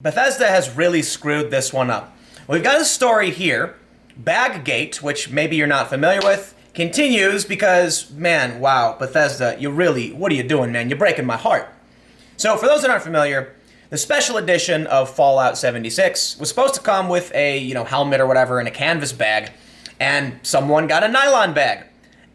Bethesda has really screwed this one up. We've got a story here. Baggate, which maybe you're not familiar with, continues because, man, wow, Bethesda, what are you doing, man? You're breaking my heart. So, for those that aren't familiar, the special edition of Fallout 76 was supposed to come with a, helmet or whatever and a canvas bag, and someone got a nylon bag.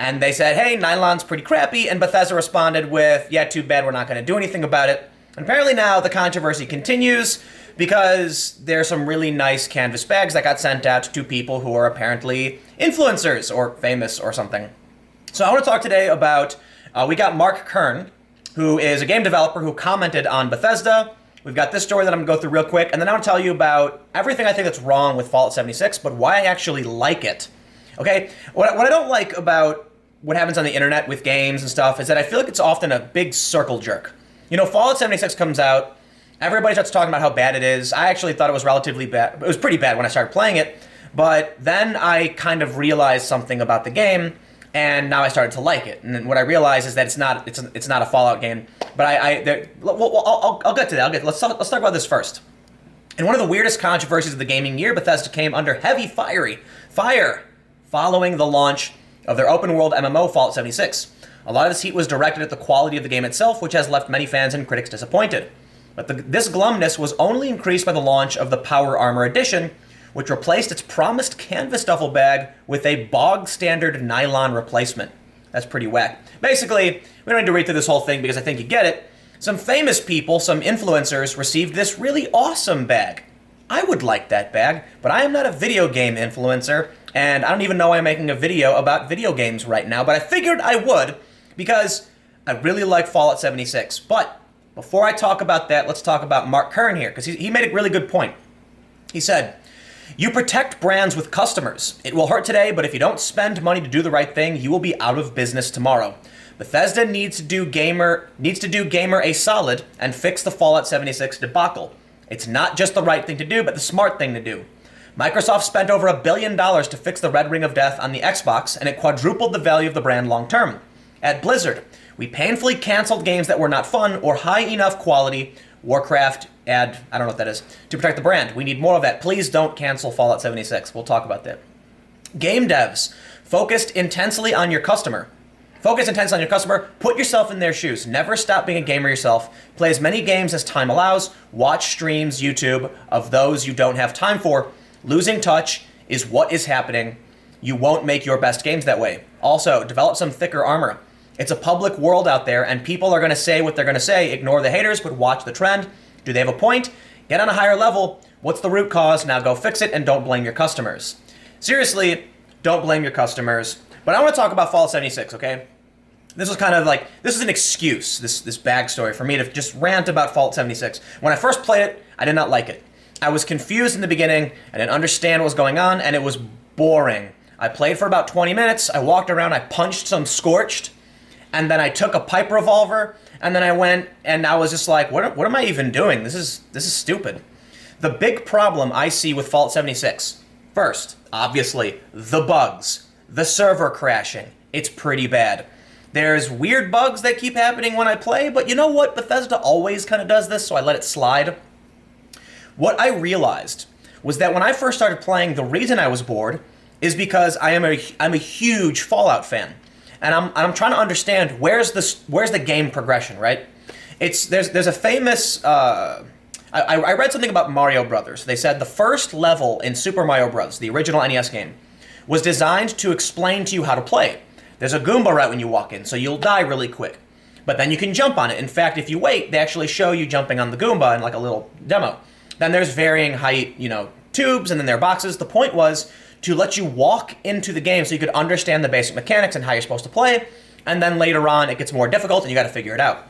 And they said, hey, nylon's pretty crappy, and Bethesda responded with, yeah, too bad, we're not going to do anything about it. And apparently now the controversy continues because there's some really nice canvas bags that got sent out to people who are apparently influencers or famous or something. So I want to talk today about, we got Mark Kern, who is a game developer who commented on Bethesda. We've got this story that I'm going to go through real quick, and then I want to tell you about everything I think that's wrong with Fallout 76, but why I actually like it. Okay? What I don't like about what happens on the internet with games and stuff is that I feel like it's often a big circle jerk. Fallout 76 comes out, everybody starts talking about how bad it is. I actually thought it was relatively bad. It was pretty bad when I started playing it, but then I kind of realized something about the game, and now I started to like it. And then what I realized is that it's not a Fallout game. But I'll get to that. Let's talk about this first. In one of the weirdest controversies of the gaming year, Bethesda came under heavy fire following the launch of their open world MMO Fallout 76. A lot of this heat was directed at the quality of the game itself, which has left many fans and critics disappointed. But this glumness was only increased by the launch of the Power Armor Edition, which replaced its promised canvas duffel bag with a bog-standard nylon replacement. That's pretty whack. Basically, we don't need to read through this whole thing because I think you get it. Some famous people, some influencers, received this really awesome bag. I would like that bag, but I am not a video game influencer, and I don't even know I'm making a video about video games right now, but I figured I would because I really like Fallout 76. But before I talk about that, let's talk about Mark Kern here, because he made a really good point. He said, "You protect brands with customers. It will hurt today, but if you don't spend money to do the right thing, you will be out of business tomorrow. Bethesda needs to do Gamer a solid and fix the Fallout 76 debacle. It's not just the right thing to do, but the smart thing to do. Microsoft spent over $1 billion to fix the Red Ring of Death on the Xbox, and it quadrupled the value of the brand long term. At Blizzard, we painfully canceled games that were not fun or high enough quality. Warcraft, I don't know what that is, to protect the brand. We need more of that. Please don't cancel Fallout 76. We'll talk about that. Game devs, focus intensely on your customer. Put yourself in their shoes. Never stop being a gamer yourself. Play as many games as time allows. Watch streams, YouTube, of those you don't have time for. Losing touch is what is happening. You won't make your best games that way. Also, develop some thicker armor. It's a public world out there, and people are going to say what they're going to say. Ignore the haters, but watch the trend. Do they have a point? Get on a higher level. What's the root cause? Now go fix it, and don't blame your customers." Seriously, don't blame your customers. But I want to talk about Fallout 76, okay? This is kind of like, this is an excuse, this backstory for me to just rant about Fallout 76. When I first played it, I did not like it. I was confused in the beginning, I didn't understand what was going on, and it was boring. I played for about 20 minutes, I walked around, I punched some Scorched, and then I took a pipe revolver, and then I went, and I was just like, what am I even doing? This is stupid. The big problem I see with Fallout 76, first, obviously, the bugs, the server crashing. It's pretty bad. There's weird bugs that keep happening when I play, but you know what? Bethesda always kind of does this, so I let it slide. What I realized was that when I first started playing, the reason I was bored is because I'm a huge Fallout fan. And I'm trying to understand where's the game progression, right? There's a famous I read something about Mario Brothers. They said the first level in Super Mario Bros., the original NES game, was designed to explain to you how to play. There's a Goomba right when you walk in, so you'll die really quick. But then you can jump on it. In fact, if you wait, they actually show you jumping on the Goomba in like a little demo. Then there's varying height, tubes, and then there are boxes. The point was to let you walk into the game so you could understand the basic mechanics and how you're supposed to play, and then later on it gets more difficult and you gotta figure it out.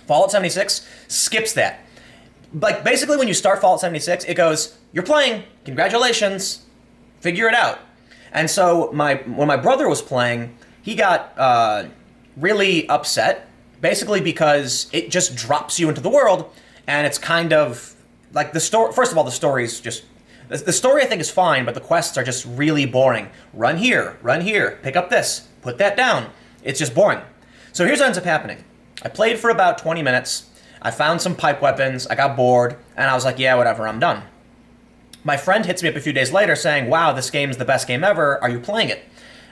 Fallout 76 skips that. Like, basically when you start Fallout 76, it goes, you're playing, congratulations, figure it out. And so when my brother was playing, he got really upset, basically because it just drops you into the world, and it's kind of, like, the story, first of all, the story's just, the story I think is fine, but the quests are just really boring. Run here, pick up this, put that down. It's just boring. So here's what ends up happening. I played for about 20 minutes. I found some pipe weapons, I got bored, and I was like, yeah, whatever, I'm done. My friend hits me up a few days later saying, wow, this game's the best game ever, are you playing it?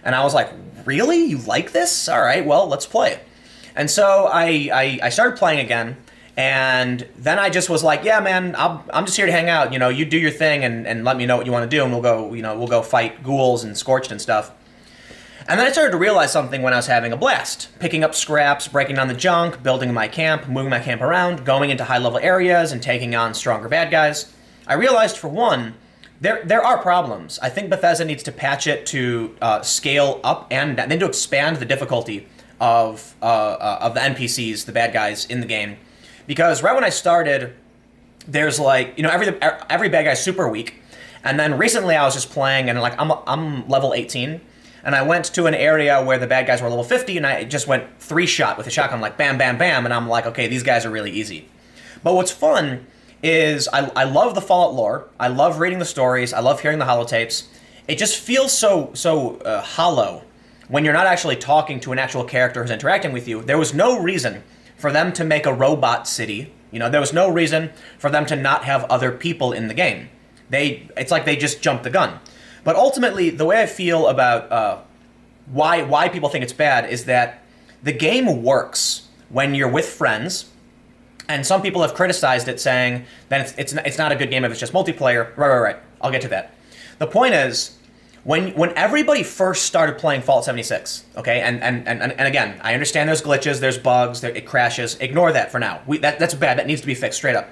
And I was like, really? You like this? All right, well, let's play it. And so I started playing again, and then I just was like, yeah, man, I'm just here to hang out. You know, you do your thing and let me know what you want to do, and we'll go fight ghouls and Scorched and stuff. And then I started to realize something when I was having a blast. Picking up scraps, breaking down the junk, building my camp, moving my camp around, going into high-level areas, and taking on stronger bad guys. I realized, for one, there are problems. I think Bethesda needs to patch it to scale up and then to expand the difficulty of the NPCs, the bad guys in the game. Because right when I started, there's like, every bad guy's super weak. And then recently I was just playing, and like I'm level 18. And I went to an area where the bad guys were level 50, and I just went 3-shot with a shotgun, like bam, bam, bam, and I'm like, okay, these guys are really easy. But what's fun is I love the Fallout lore. I love reading the stories. I love hearing the holotapes. It just feels so hollow when you're not actually talking to an actual character who's interacting with you. There was no reason for them to make a robot city. There was no reason for them to not have other people in the game. It's like they just jumped the gun. But ultimately, the way I feel about why people think it's bad is that the game works when you're with friends, and some people have criticized it, saying that it's not a good game if it's just multiplayer. Right. I'll get to that. The point is, when everybody first started playing Fallout 76, okay, and again, I understand there's glitches, there's bugs, it crashes. Ignore that for now. That's bad. That needs to be fixed straight up.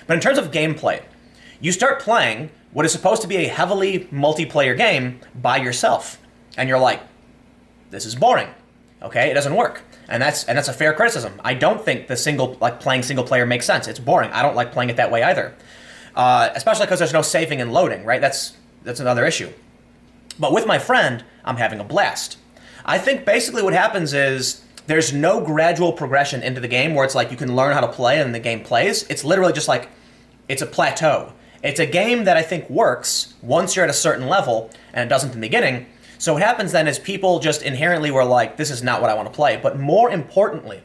But in terms of gameplay, you start playing what is supposed to be a heavily multiplayer game by yourself, and you're like, this is boring. Okay, it doesn't work, and that's a fair criticism. I don't think playing single player makes sense. It's boring. I don't like playing it that way either, especially because there's no saving and loading. Right? That's another issue. But with my friend, I'm having a blast. I think basically what happens is there's no gradual progression into the game where it's like you can learn how to play and the game plays. It's literally just like it's a plateau. It's a game that I think works once you're at a certain level, and it doesn't in the beginning. So what happens then is people just inherently were like, this is not what I want to play. But more importantly,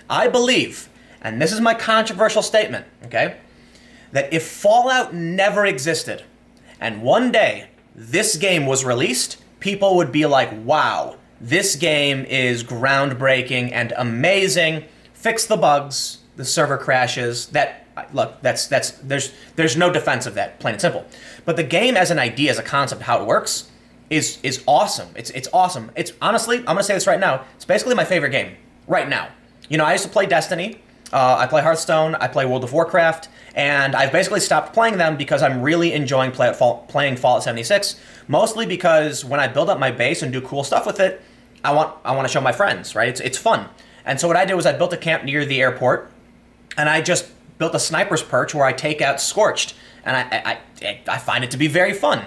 I believe, and this is my controversial statement, okay, that if Fallout never existed, and one day this game was released, people would be like, wow, this game is groundbreaking and amazing. Fix the bugs, the server crashes, there's no defense of that, plain and simple. But the game as an idea, as a concept, how it works, is awesome. It's awesome. It's honestly, I'm gonna say this right now, it's basically my favorite game right now. I used to play Destiny, I play Hearthstone, I play World of Warcraft, and I've basically stopped playing them because I'm really enjoying playing Fallout 76, mostly because when I build up my base and do cool stuff with it, I want to show my friends, right? It's fun. And so what I did was I built a camp near the airport, and I just built a sniper's perch where I take out Scorched, and I find it to be very fun.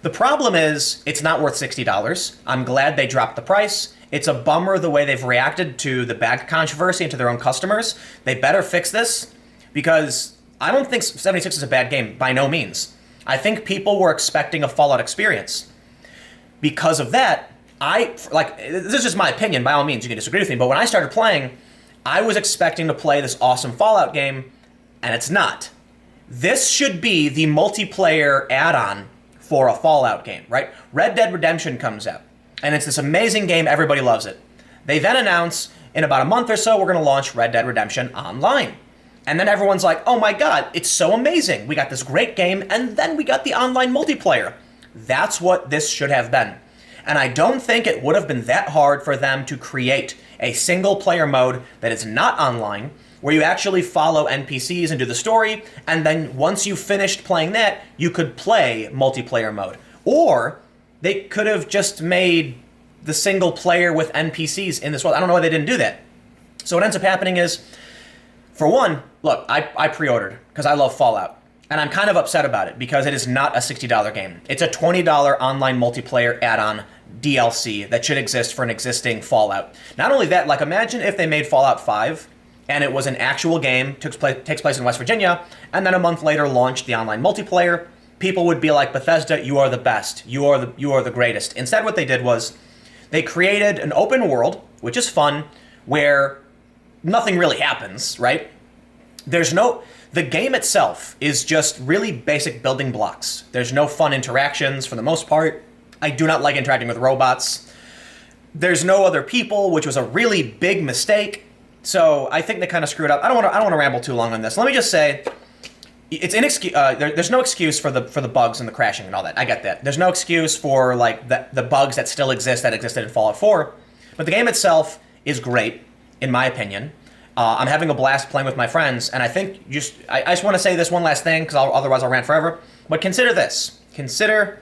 The problem is, it's not worth $60. I'm glad they dropped the price. It's a bummer the way they've reacted to the bag controversy and to their own customers. They better fix this, because I don't think 76 is a bad game, by no means. I think people were expecting a Fallout experience. Because of that, this is just my opinion, by all means, you can disagree with me, but when I started playing, I was expecting to play this awesome Fallout game, and it's not. This should be the multiplayer add-on for a Fallout game, right? Red Dead Redemption comes out, and it's this amazing game, everybody loves it. They then announce, in about a month or so, we're going to launch Red Dead Redemption Online. And then everyone's like, oh my god, it's so amazing. We got this great game, and then we got the online multiplayer. That's what this should have been. And I don't think it would have been that hard for them to create a single-player mode that is not online, where you actually follow NPCs and do the story, and then once you finished playing that, you could play multiplayer mode. Or they could have just made the single player with NPCs in this world. I don't know why they didn't do that. So what ends up happening is, for one, look, I pre-ordered because I love Fallout. And I'm kind of upset about it because it is not a $60 game. It's a $20 online multiplayer add-on DLC that should exist for an existing Fallout. Not only that, like imagine if they made Fallout 5 and it was an actual game, takes place in West Virginia, and then a month later launched the online multiplayer. People would be like, Bethesda, you are the best. You are the greatest. Instead, what they did was they created an open world, which is fun, where nothing really happens, right? there's no, the game itself is just really basic building blocks. There's no fun interactions for the most part. I do not like interacting with robots. There's no other people, which was a really big mistake. So I think they kind of screwed up. I don't want to ramble too long on this. Let me just say, it's there's no excuse for the bugs and the crashing and all that. I get that. There's no excuse for like the bugs that still exist that existed in Fallout 4. But the game itself is great, in my opinion. I'm having a blast playing with my friends, and I think I just want to say this one last thing, because otherwise I'll rant forever. But consider this. Consider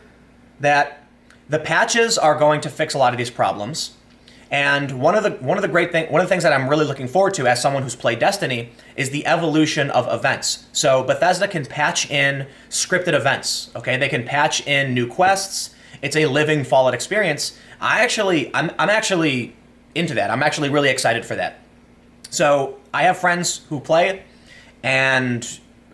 that the patches are going to fix a lot of these problems. And one of the things that I'm really looking forward to as someone who's played Destiny is the evolution of events. So Bethesda can patch in scripted events. Okay, they can patch in new quests. It's a living Fallout experience. I'm actually into that. I'm actually really excited for that. So I have friends who play it, and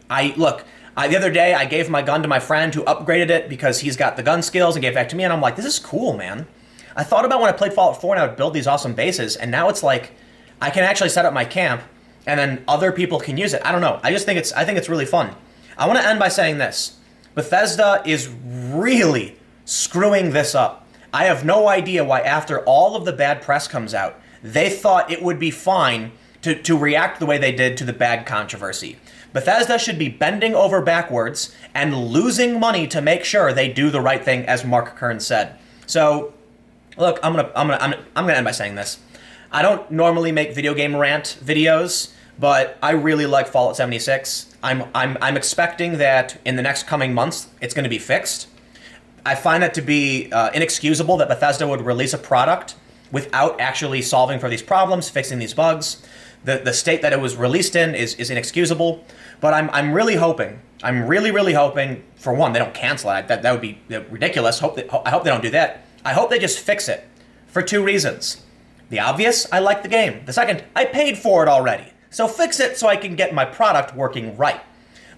the other day I gave my gun to my friend who upgraded it because he's got the gun skills and gave it back to me, and I'm like, this is cool, man. I thought about when I played Fallout 4 and I would build these awesome bases, and now it's like I can actually set up my camp, and then other people can use it. I don't know. I think it's really fun. I want to end by saying this. Bethesda is really screwing this up. I have no idea why after all of the bad press comes out, they thought it would be fine to react the way they did to the bad controversy. Bethesda should be bending over backwards and losing money to make sure they do the right thing, as Mark Kern said. So, look, I'm gonna end by saying this. I don't normally make video game rant videos, but I really like Fallout 76. I'm expecting that in the next coming months it's going to be fixed. I find it to be inexcusable that Bethesda would release a product without actually solving for these problems, fixing these bugs. The state that it was released in is inexcusable. But I'm really hoping, for one, they don't cancel it. That would be ridiculous. I hope they don't do that. I hope they just fix it for two reasons. The obvious, I like the game. The second, I paid for it already. So fix it so I can get my product working right.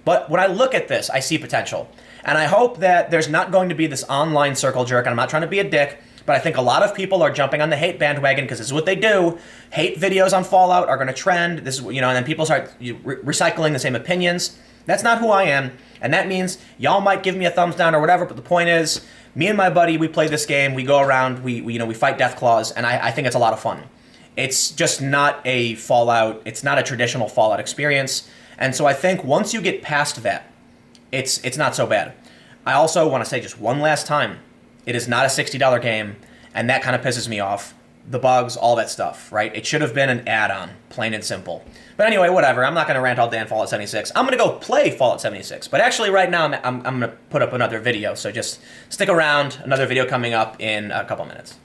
But when I look at this, I see potential. And I hope that there's not going to be this online circle jerk, and I'm not trying to be a dick, but I think a lot of people are jumping on the hate bandwagon because this is what they do. Hate videos on Fallout are going to trend. This is, and then people start recycling the same opinions. That's not who I am, and that means y'all might give me a thumbs down or whatever. But the point is, me and my buddy, we play this game. We go around. We fight Deathclaws, and I think it's a lot of fun. It's just not a Fallout. It's not a traditional Fallout experience, and so I think once you get past that, it's not so bad. I also want to say just one last time. It is not a $60 game, and that kind of pisses me off. The bugs, all that stuff, right? It should have been an add-on, plain and simple. But anyway, whatever. I'm not going to rant all day on Fallout 76. I'm going to go play Fallout 76. But actually, right now, I'm going to put up another video. So just stick around. Another video coming up in a couple minutes.